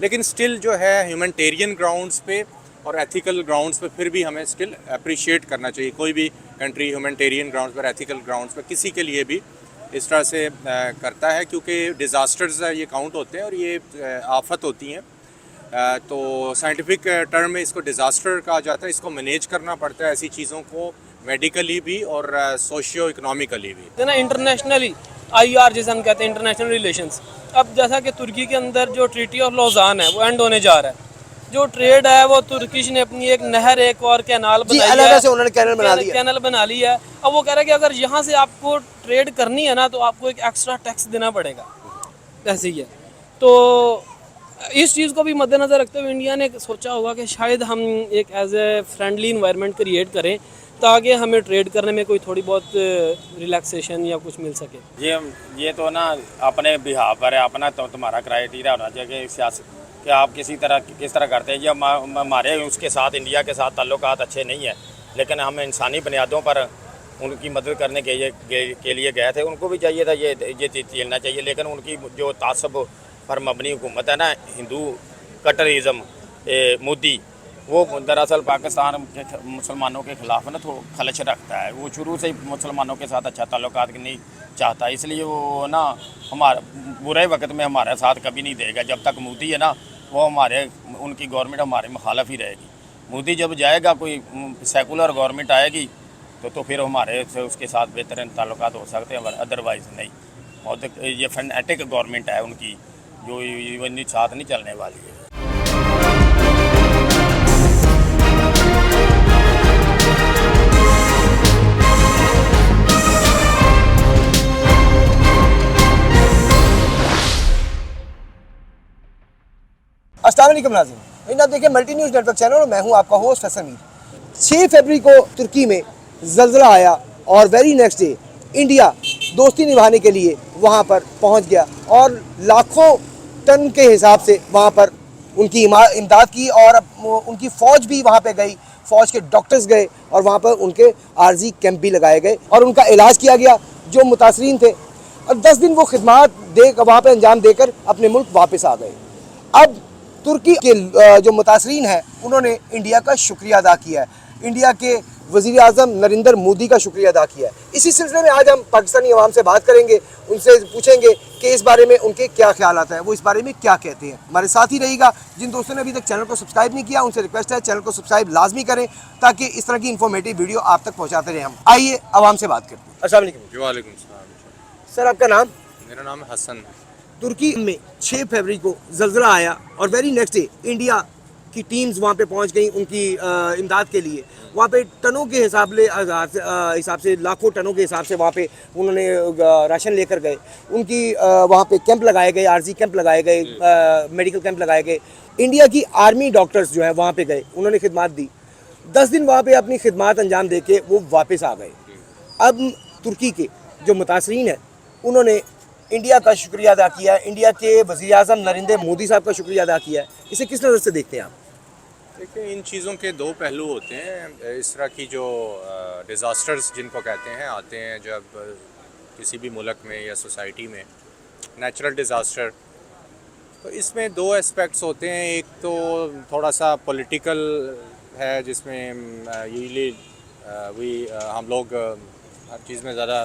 لیکن سٹل جو ہے ہیومنٹیرین گراؤنڈز پہ اور ایتھیکل گراؤنڈز پہ پھر بھی ہمیں سٹل اپریشیٹ کرنا چاہیے. کوئی بھی کنٹری ہیومنٹیرین گراؤنڈز پر ایتھیکل گراؤنڈز پہ کسی کے لیے بھی اس طرح سے کرتا ہے, کیونکہ ڈیزاسٹرز یہ کاؤنٹ ہوتے ہیں اور یہ آفت ہوتی ہیں. تو سائنٹیفک ٹرم میں اس کو ڈیزاسٹر کہا جاتا ہے. اس کو مینیج کرنا پڑتا ہے ایسی چیزوں کو میڈیکلی بھی اور سوشیو اکنامیکلی بھی. نا انٹرنیشنلی آئی آر جیسے ہم کہتے ہیں انٹرنیشنل ریلیشنز, اب جیسا کہ ترکی کے اندر جو ٹریٹی آف لوزان ہے وہ اینڈ ہونے جا رہا ہے. جو ٹریڈ ہے وہ ترکش نے اپنی ایک نہر ایک اور کینال بنائی علیحدہ سے انہوں نے کینل بنا لی ہے. اب وہ کہہ رہا ہے کہ اگر یہاں سے آپ کو ٹریڈ کرنی ہے نا تو آپ کو ایک ایکسٹرا ٹیکس دینا پڑے گا. ایسے ہی ہے. تو اس چیز کو بھی مد نظر رکھتے ہوئے انڈیا نے سوچا ہوگا کہ شاید ہم ایک as a friendly environment create کریں تاکہ ہمیں ٹریڈ کرنے میں کوئی تھوڑی بہت ریلیکسیشن یا کچھ مل سکے. یہ تو نا اپنے بہاف پر ہے, اپنا تو تمہارا کرائیٹیریا ہونا چاہیے کہ سیاست کہ آپ کس طرح کرتے ہیں. یہ ہمارے اس کے ساتھ انڈیا کے ساتھ تعلقات اچھے نہیں ہیں, لیکن ہم انسانی بنیادوں پر ان کی مدد کرنے کے لیے گئے تھے. ان کو بھی چاہیے تھا یہ چیلنا چاہیے, لیکن ان کی جو تعصب پر مبنی حکومت ہے نا, ہندو کٹرزم مودی, وہ دراصل پاکستان مسلمانوں کے خلاف نا تو خلش رکھتا ہے. وہ شروع سے ہی مسلمانوں کے ساتھ اچھا تعلقات نہیں چاہتا, اس لیے وہ نا ہمارا برے وقت میں ہمارے ساتھ کبھی نہیں دے گا. جب تک مودی ہے نا وہ ان کی گورنمنٹ ہمارے مخالف ہی رہے گی. مودی جب جائے گا, کوئی سیکولر گورنمنٹ آئے گی تو پھر ہمارے سے اس کے ساتھ بہترین تعلقات ہو سکتے ہیں, ادروائز نہیں. بہت یہ فنیٹک گورنمنٹ ہے ان کی, جو ساتھ نہیں چلنے والی ہے. السلام علیکم ناظرین, آپ دیکھیں multi news network channel اور میں ہوں آپ کا ہوسٹ فیصل میر. 6 فروری کو ترکی میں زلزلہ آیا اور ویری نیکسٹ ڈے انڈیا دوستی نبھانے کے لیے وہاں پر پہنچ گیا اور لاکھوں ٹن کے حساب سے وہاں پر ان کی امداد کی, اور ان کی فوج بھی وہاں پہ گئی, فوج کے ڈاکٹرز گئے اور وہاں پر ان کے عارضی کیمپ بھی لگائے گئے اور ان کا علاج کیا گیا جو متاثرین تھے, اور 10 دن وہ خدمات وہاں پہ انجام دے کر اپنے ملک واپس آ گئے. اب ترکی کے جو متاثرین ہیں انہوں نے انڈیا کا شکریہ ادا کیا ہے, انڈیا کے وزیر اعظم نریندر مودی کا شکریہ ادا کیا ہے. اسی سلسلے میں آج ہم پاکستانی عوام سے بات کریں گے, ان سے پوچھیں گے کہ اس بارے میں ان کے کیا خیالات ہیں, وہ اس بارے میں کیا کہتے ہیں. ہمارے ساتھ ہی رہی گا. جن دوستوں نے ابھی تک چینل کو سبسکرائب نہیں کیا ان سے ریکویسٹ ہے چینل کو سبسکرائب لازمی کریں تاکہ اس طرح کی انفارمیٹیو ویڈیو آپ تک پہنچاتے رہیں. ہم آئیے عوام سے بات کرتے ہیں. السلام علیکم. وعلیکم السلام. سر آپ کا نام؟ میرا نام ہے حسن. ترکی میں 6 فروری کو زلزلہ آیا اور ویری نیکسٹ ڈے انڈیا کی ٹیمز وہاں پہ پہنچ گئیں ان کی امداد کے لیے. وہاں پہ ٹنوں کے حساب سے لاکھوں ٹنوں کے حساب سے وہاں پہ انہوں نے راشن لے کر گئے. ان کی وہاں پہ کیمپ لگائے گئے, عارضی کیمپ لگائے گئے, میڈیکل کیمپ لگائے گئے. انڈیا کی آرمی ڈاکٹرز جو ہیں وہاں پہ گئے, انہوں نے خدمات دی. 10 دن وہاں پہ اپنی خدمات انجام دے کے وہ واپس آ گئے. اب ترکی کے جو متاثرین ہیں انہوں نے انڈیا کا شکریہ ادا کیا ہے, انڈیا کے وزیر اعظم نریندر مودی صاحب کا شکریہ ادا کیا ہے. اسے کس نظر سے دیکھتے ہیں آپ؟ دیکھیں, ان چیزوں کے دو پہلو ہوتے ہیں. اس طرح کی جو ڈیزاسٹرز جن کو کہتے ہیں آتے ہیں جب کسی بھی ملک میں یا سوسائٹی میں, نیچرل ڈیزاسٹر, تو اس میں دو اسپیکٹس ہوتے ہیں. ایک تو تھوڑا سا پولیٹیکل ہے جس میں یوزلی ہم لوگ ہر چیز میں زیادہ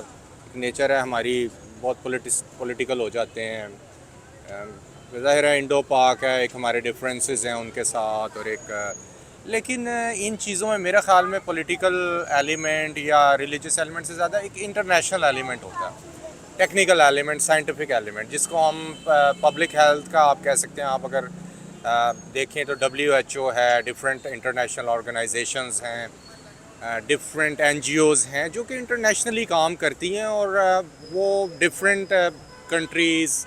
نیچر ہے ہماری بہت پولیٹیکل ہو جاتے ہیں. ظاہر ہے انڈو پاک ہے, ایک ہمارے ڈفرینسز ہیں ان کے ساتھ, اور ایک لیکن ان چیزوں میں میرے خیال میں پولیٹیکل ایلیمنٹ یا ریلیجس ایلیمنٹ سے زیادہ ایک انٹرنیشنل ایلیمنٹ ہوتا ہے, ٹیکنیکل ایلیمنٹ, سائنٹیفک ایلیمنٹ, جس کو ہم پبلک ہیلتھ کا آپ کہہ سکتے ہیں. آپ اگر دیکھیں تو WHO ہے, ڈفرینٹ انٹرنیشنل آرگنائزیشنز ہیں, ڈفرینٹ NGOs ہیں جو کہ انٹرنیشنلی کام کرتی ہیں, اور وہ ڈفرینٹ کنٹریز,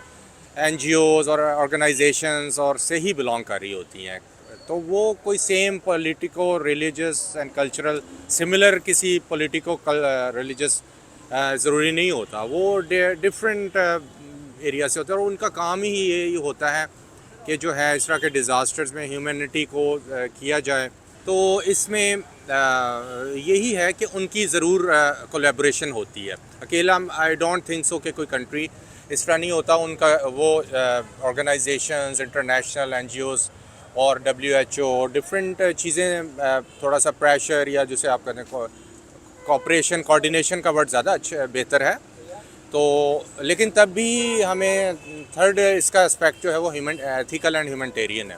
NGOs اور آرگنائزیشنز اور سے ہی بلانگ کر رہی ہوتی ہیں. تو وہ کوئی same politico religious and cultural similar کسی پولیٹیکو ریلیجس ضروری نہیں ہوتا. وہ ڈفرینٹ ایریا سے ہوتا ہے, اور ان کا کام ہی یہی ہوتا ہے کہ جو ہے اس طرح کے ڈیزاسٹرز میں ہیومینٹی کو کیا جائے. تو اس میں یہی ہے کہ ان کی ضرور کولیبریشن ہوتی ہے. اکیلا آئی ڈونٹ تھنک سو کہ کوئی کنٹری اس طرح نہیں ہوتا. ان کا وہ آرگنائزیشنز انٹرنیشنل NGOs اور WHO ڈفرینٹ چیزیں تھوڑا سا پریشر یا جسے آپ کہتے ہیں کوآپریشن کوآرڈینیشن کا ورڈ زیادہ اچھا بہتر ہے. تو لیکن تب بھی ہمیں تھرڈ اس کا اسپیکٹ جو ہے وہ ایتھیکل اینڈ ہیومنٹیرین ہے.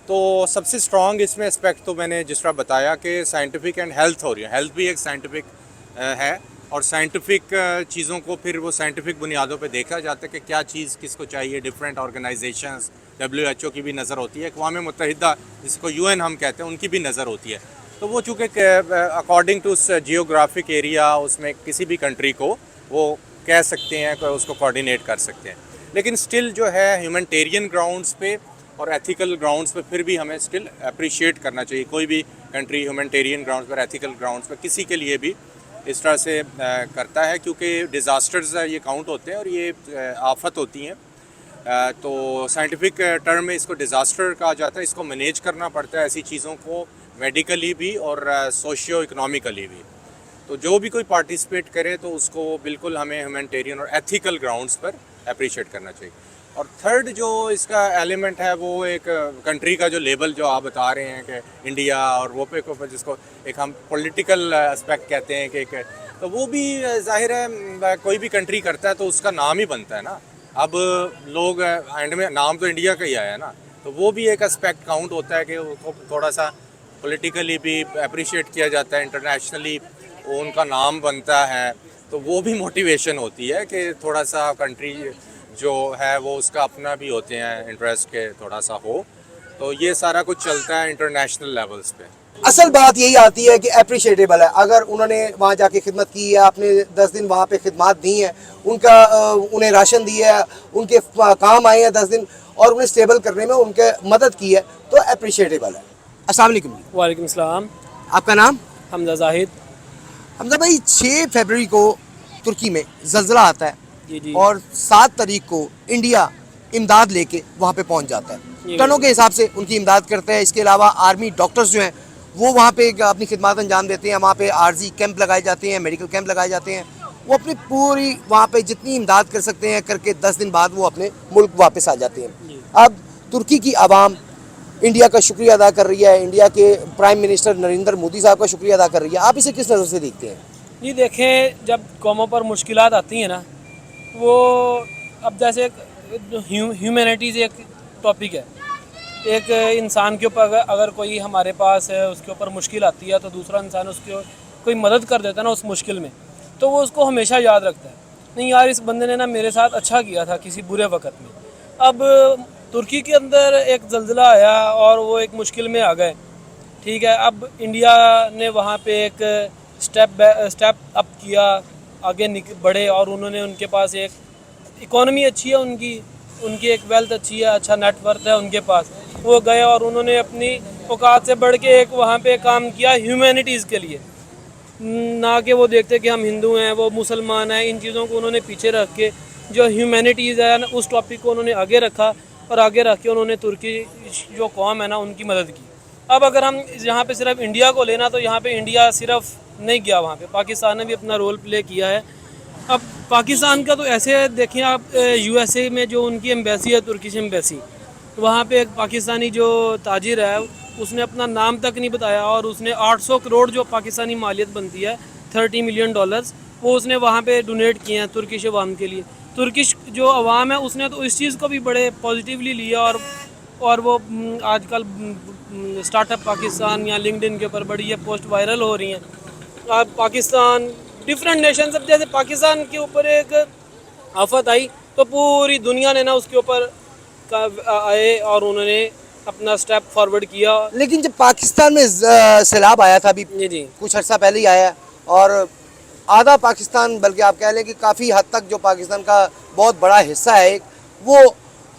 تو سب سے اسٹرانگ اس میں اسپیکٹ تو میں نے جس طرح بتایا کہ سائنٹیفک اینڈ ہیلتھ ہو رہی ہے. ہیلتھ بھی ایک سائنٹیفک ہے اور سائنٹیفک چیزوں کو پھر وہ سائنٹیفک بنیادوں پہ دیکھا جاتا ہے کہ کیا چیز کس کو چاہیے. ڈفرینٹ آرگنائزیشنز WHO کی بھی نظر ہوتی ہے, اقوام متحدہ جس کو UN ہم کہتے ہیں ان کی بھی نظر ہوتی ہے. تو وہ چونکہ اکارڈنگ ٹو جیوگرافک ایریا اس میں کسی بھی کنٹری کو وہ کہہ سکتے ہیں کہ اس کو کوآرڈینیٹ کر سکتے ہیں. لیکن سٹل جو ہے ہیومنٹیرین گراؤنڈز پہ اور ایتھیکل گراؤنڈز پہ پھر بھی ہمیں سٹل اپریشیٹ کرنا چاہیے. کوئی بھی کنٹری ہیومنٹیرین گراؤنڈز پر ایتھیکل گراؤنڈز پہ کسی کے لیے بھی اس طرح سے کرتا ہے, کیونکہ ڈیزاسٹرز یہ کاؤنٹ ہوتے ہیں اور یہ آفت ہوتی ہیں. تو سائنٹیفک ٹرم میں اس کو ڈیزاسٹر کہا جاتا ہے. اس کو مینیج کرنا پڑتا ہے ایسی چیزوں کو میڈیکلی بھی اور سوشیو اکنامیکلی بھی. تو جو بھی کوئی پارٹیسپیٹ کرے تو اس کو بالکل ہمیں ہیومنٹیرین اور ایتھیکل گراؤنڈز پر اپریشیٹ کرنا چاہیے. اور تھرڈ جو اس کا ایلیمنٹ ہے وہ ایک کنٹری کا جو لیبل جو آپ بتا رہے ہیں کہ انڈیا اور وہ پہ جس کو ایک ہم پولیٹیکل اسپیکٹ کہتے ہیں کہ ایک, تو وہ بھی ظاہر ہے کوئی بھی کنٹری کرتا ہے تو اس کا نام ہی بنتا ہے نا. اب لوگ اینڈ میں نام تو انڈیا کا ہی آیا ہے نا, تو وہ بھی ایک اسپیکٹ کاؤنٹ ہوتا ہے کہ تھوڑا سا پولیٹیکلی بھی اپریشیٹ کیا جاتا ہے, انٹرنیشنلی ان کا نام بنتا ہے. تو وہ بھی موٹیویشن ہوتی ہے کہ تھوڑا سا کنٹری جو ہے وہ اس کا اپنا بھی ہوتے ہیں انٹرسٹ کے تھوڑا سا ہو. تو یہ سارا کچھ چلتا ہے انٹرنیشنل لیولز پہ. اصل بات یہی آتی ہے کہ اپریشیٹیبل ہے. اگر انہوں نے وہاں جا کے خدمت کی ہے, آپ نے 10 دن وہاں پہ خدمات دی ہیں, ان کا انہیں راشن دیا ہے, ان کے کام آئے ہیں 10 دن اور انہیں سٹیبل کرنے میں ان کے مدد کی ہے, تو اپریشیٹیبل ہے. السلام علیکم. وعلیکم السلام. آپ کا نام؟ حمزہ زاہد. حمزہ بھائی, 6 فیبروری کو ترکی میں زلزلہ آتا ہے جی اور 7 تاریخ کو انڈیا امداد لے کے وہاں پہ پہنچ جاتا ہے. ٹنوں کے حساب سے ان کی امداد کرتا ہے. اس کے علاوہ آرمی ڈاکٹرز جو ہیں وہ وہاں پہ اپنی خدمات انجام دیتے ہیں. وہاں پہ عارضی کیمپ لگائے جاتے ہیں, میڈیکل کیمپ لگائے جاتے ہیں. وہ اپنی پوری وہاں پہ جتنی امداد کر سکتے ہیں کر کے 10 دن بعد وہ اپنے ملک واپس آ جاتے ہیں. اب ترکی کی عوام انڈیا کا شکریہ ادا کر رہی ہے, انڈیا کے پرائم منسٹر نریندر مودی صاحب کا شکریہ ادا کر رہی ہے. آپ اسے کس نظر سے دیکھتے ہیں؟ جی دیکھیں, جب قوموں پر مشکلات آتی ہیں نا, وہ اب جیسے ہیومینٹیز ایک ٹاپک ہے. ایک انسان کے اوپر اگر کوئی ہمارے پاس ہے اس کے اوپر مشکل آتی ہے تو دوسرا انسان اس کے کوئی مدد کر دیتا ہے نا اس مشکل میں, تو وہ اس کو ہمیشہ یاد رکھتا ہے. نہیں یار, اس بندے نے نا میرے ساتھ اچھا کیا تھا کسی برے وقت میں. اب ترکی کے اندر ایک زلزلہ آیا اور وہ ایک مشکل میں آ گئے, ٹھیک ہے. اب انڈیا نے وہاں پہ ایک اسٹیپ اپ کیا, آگے بڑھے, اور انہوں نے ان کے پاس ایک اکانومی اچھی ہے, ان کی ایک ویلتھ اچھی ہے, اچھا نیٹ ورتھ ہے ان کے پاس. وہ گئے اور انہوں نے اپنی اوقات سے بڑھ کے ایک وہاں پہ کام کیا ہیومینٹیز کے لیے. نہ کہ وہ دیکھتے کہ ہم ہندو ہیں وہ مسلمان ہیں, ان چیزوں کو انہوں نے پیچھے رکھ کے جو ہیومینٹیز ہے نا اس ٹاپک کو انہوں نے آگے رکھا, اور آگے رکھ کے انہوں نے ترکی جو قوم ہے نا ان کی مدد کی. اب اگر ہم یہاں پہ صرف انڈیا کو لینا تو یہاں پہ انڈیا صرف نہیں گیا, وہاں پہ پاکستان نے بھی اپنا رول پلے کیا ہے. اب پاکستان کا تو ایسے دیکھیں آپ, USA میں جو ان کی ایمبیسی ہے ترکش ایمبیسی, وہاں پہ ایک پاکستانی جو تاجر ہے اس نے اپنا نام تک نہیں بتایا, اور اس نے 800 کروڑ جو پاکستانی مالیت بنتی ہے $30 ملین, وہ اس نے وہاں پہ ڈونیٹ کیے ہیں ترکش عوام کے لیے. ترکش جو عوام ہے اس نے تو اس چیز کو بھی بڑے پازیٹیولی لیا, اور وہ آج کل اسٹارٹ اپ پاکستان یا لنکڈ ان کے اوپر بڑی یہ پوسٹ وائرل ہو رہی ہیں. اب پاکستان ڈفرینٹ نیشنز, اب جیسے پاکستان کے اوپر ایک آفت آئی تو پوری دنیا نے نا اس کے اوپر آئے اور انہوں نے اپنا سٹیپ فارورڈ کیا. لیکن جب پاکستان میں سیلاب آیا تھا ابھی جی کچھ عرصہ پہلے ہی آیا, اور آدھا پاکستان بلکہ آپ کہہ لیں کہ کافی حد تک جو پاکستان کا بہت بڑا حصہ ہے وہ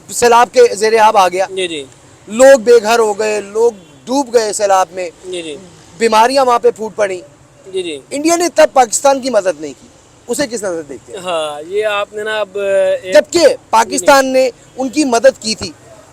سیلاب کے زیر آب آ گیا. جی لوگ بے گھر ہو گئے, لوگ ڈوب گئے سیلاب میں, جی بیماریاں وہاں پہ پھوٹ پڑیں. جی انڈیا نے تب پاکستان کی مدد نہیں کی, اسے کس نظر دیکھتے ہیں؟ ہاں, یہ آپ نے نا اب جبکہ پاکستان نے ان کی مدد کی تھی.